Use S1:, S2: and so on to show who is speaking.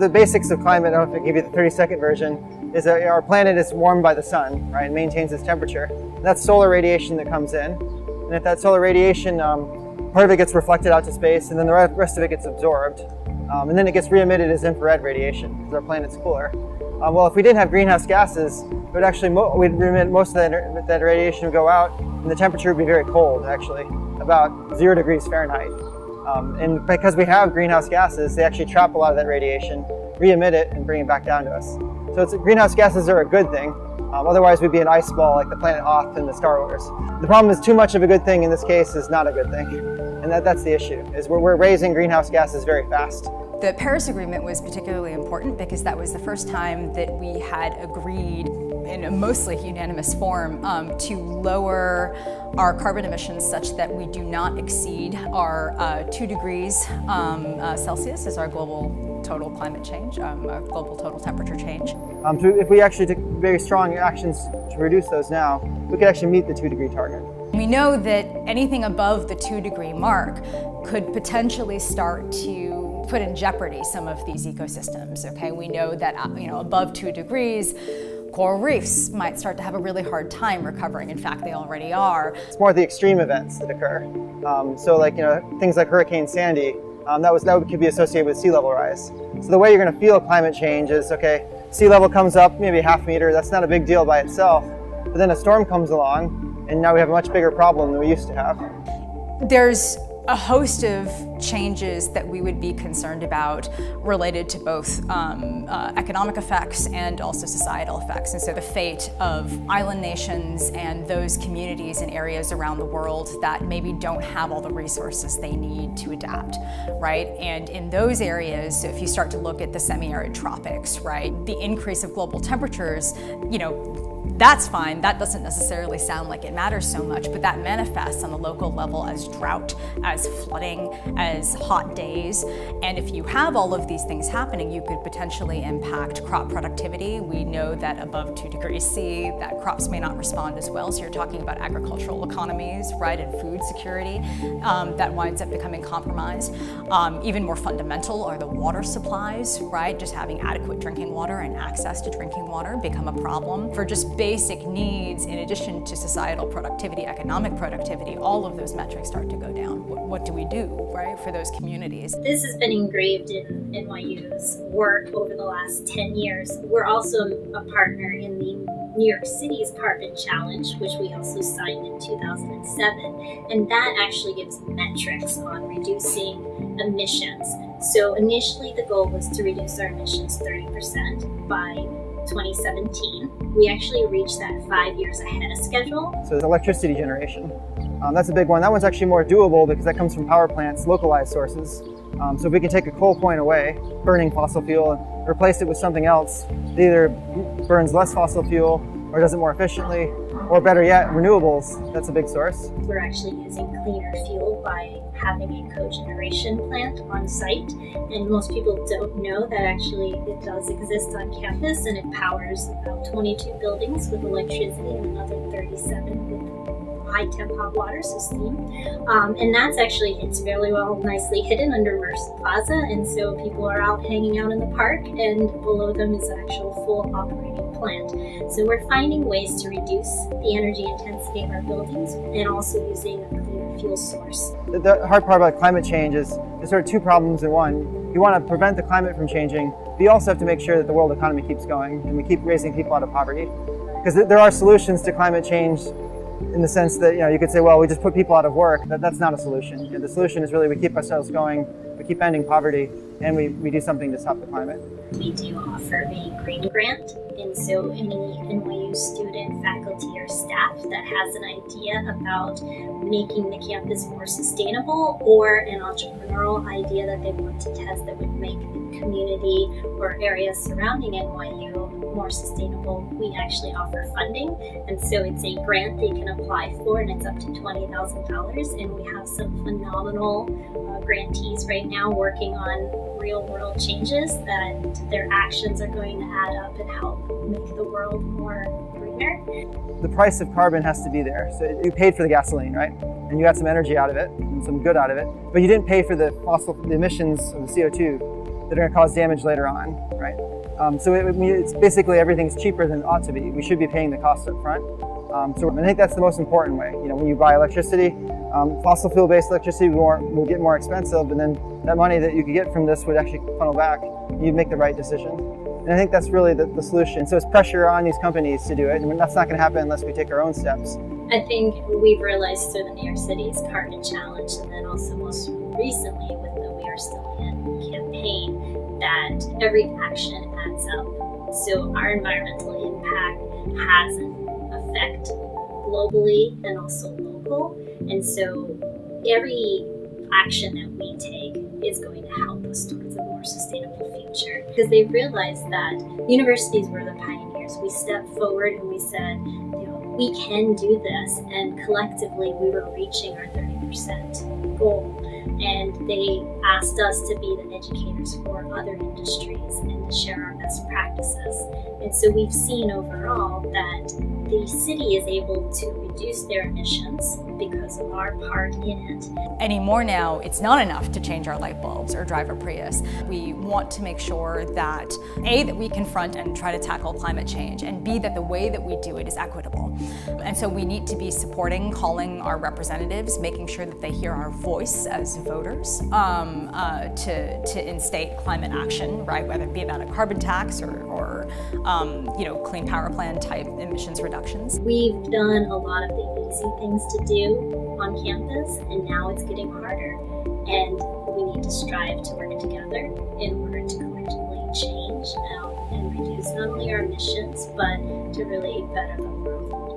S1: the basics of climate, I don't know if I give you the 30-second version, is that our planet is warmed by the sun, right, and maintains its temperature. And that's solar radiation that comes in. And if that solar radiation, part of it gets reflected out to space, and then the rest of it gets absorbed. And then it gets re-emitted as infrared radiation, because our planet's cooler. Well, if we didn't have greenhouse gases, it would actually we'd remit most of that radiation would go out, and the temperature would be very cold, actually, about 0 degrees Fahrenheit. And because we have greenhouse gases, they actually trap a lot of that radiation, re-emit it, and bring it back down to us. So greenhouse gases are a good thing. Otherwise, we'd be an ice ball like the planet Hoth in the Star Wars. The problem is too much of a good thing in this case is not a good thing. And that's the issue, is we're raising greenhouse gases very fast.
S2: The Paris Agreement was particularly important because that was the first time that we had agreed in a mostly unanimous form to lower our carbon emissions such that we do not exceed our 2 degrees Celsius as our global total climate change, our global total temperature change.
S1: If we actually took very strong actions to reduce those now, we could actually meet the 2-degree target.
S2: We know that anything above the 2-degree mark could potentially start to put in jeopardy some of these ecosystems, okay? We know that above 2 degrees, coral reefs might start to have a really hard time recovering. In fact, they already are.
S1: It's more the extreme events that occur. So like, things like Hurricane Sandy, that could be associated with sea level rise. So the way you're gonna feel climate change is, okay, sea level comes up maybe a half meter, that's not a big deal by itself, but then a storm comes along, and now we have a much bigger problem than we used to have.
S2: There's a host of changes that we would be concerned about related to both economic effects and also societal effects. And so the fate of island nations and those communities in areas around the world that maybe don't have all the resources they need to adapt, right? And in those areas, if you start to look at the semi-arid tropics, right, the increase of global temperatures, that's fine. That doesn't necessarily sound like it matters so much, but that manifests on the local level as drought, as flooding, as hot days. And if you have all of these things happening, you could potentially impact crop productivity. We know that above 2 degrees C, that crops may not respond as well. So you're talking about agricultural economies, right, and food security that winds up becoming compromised. Even more fundamental are the water supplies, right? Just having adequate drinking water and access to drinking water become a problem. For just basic needs, in addition to societal productivity, economic productivity, all of those metrics start to go down. What do we do, right, for those communities?
S3: This has been engraved in NYU's work over the last 10 years. We're also a partner in the New York City's Carbon Challenge, which we also signed in 2007, and that actually gives metrics on reducing emissions. So initially the goal was to reduce our emissions 30% by 2017. We actually reached that 5 years ahead of schedule.
S1: So there's electricity generation. That's a big one. That one's actually more doable because that comes from power plants, localized sources. So if we can take a coal point away, burning fossil fuel, and replace it with something else that either burns less fossil fuel or does it more efficiently, or better yet, renewables, that's a big source.
S3: We're actually using cleaner fuel by having a cogeneration plant on site, and most people don't know that actually it does exist on campus, and it powers about 22 buildings with electricity and another 37 with high temp hot water, so steam. And that's actually, it's really well nicely hidden under Mercer Plaza, and so people are out hanging out in the park, and below them is an actual full operating plant. So we're finding ways to reduce the energy intensity of our buildings and also using a cleaner fuel source.
S1: The hard part about climate change is there's sort of two problems in one. You want to prevent the climate from changing, but you also have to make sure that the world economy keeps going and we keep raising people out of poverty. Because there are solutions to climate change in the sense that, you could say, well, we just put people out of work. That's not a solution. The solution is really we keep ourselves going, we keep ending poverty, and we do something to stop the climate.
S3: We do offer a green grant, and so any NYU student, faculty, or staff that has an idea about making the campus more sustainable or an entrepreneurial idea that they want to test that would make the community or areas surrounding NYU more sustainable, we actually offer funding. And so it's a grant they can apply for, and it's up to $20,000. And we have some phenomenal grantees right now working on real world changes that their actions are going to add up and help make the world more greener.
S1: The price of carbon has to be there. So you paid for the gasoline, right? And you got some energy out of it and some good out of it, but you didn't pay for the emissions of the CO2 that are going to cause damage later on, right? So it's basically everything's cheaper than it ought to be. We should be paying the cost up front. So I think that's the most important way. When you buy electricity, fossil fuel-based electricity will get more expensive, and then that money that you could get from this would actually funnel back. You'd make the right decision. And I think that's really the solution. So it's pressure on these companies to do it, and that's not going to happen unless we take our own steps.
S3: I think we've realized through the New York City's Carbon Challenge, and then also most recently with the We Are Still In campaign, that every action adds up. So our environmental impact has an effect globally and also local. And so every action that we take is going to help us towards a more sustainable future. Because they realized that universities were the pioneers. We stepped forward and we said, we can do this. And collectively, we were reaching our 30% goal. And they asked us to be the educators for other industries and to share our best practices. And so we've seen overall that the city is able to reduce their emissions because of our part in it.
S2: Anymore now, it's not enough to change our light bulbs or drive a Prius. We want to make sure that A, that we confront and try to tackle climate change, and B, that the way that we do it is equitable. And so we need to be calling our representatives, making sure that they hear our voice as voters to instate climate action, right? Whether it be about a carbon tax or clean power plan type emissions reductions.
S3: We've done a lot of the easy things to do on campus, and now it's getting harder. And we need to strive to work together in order to collectively change and reduce not only our emissions, but to really better the world.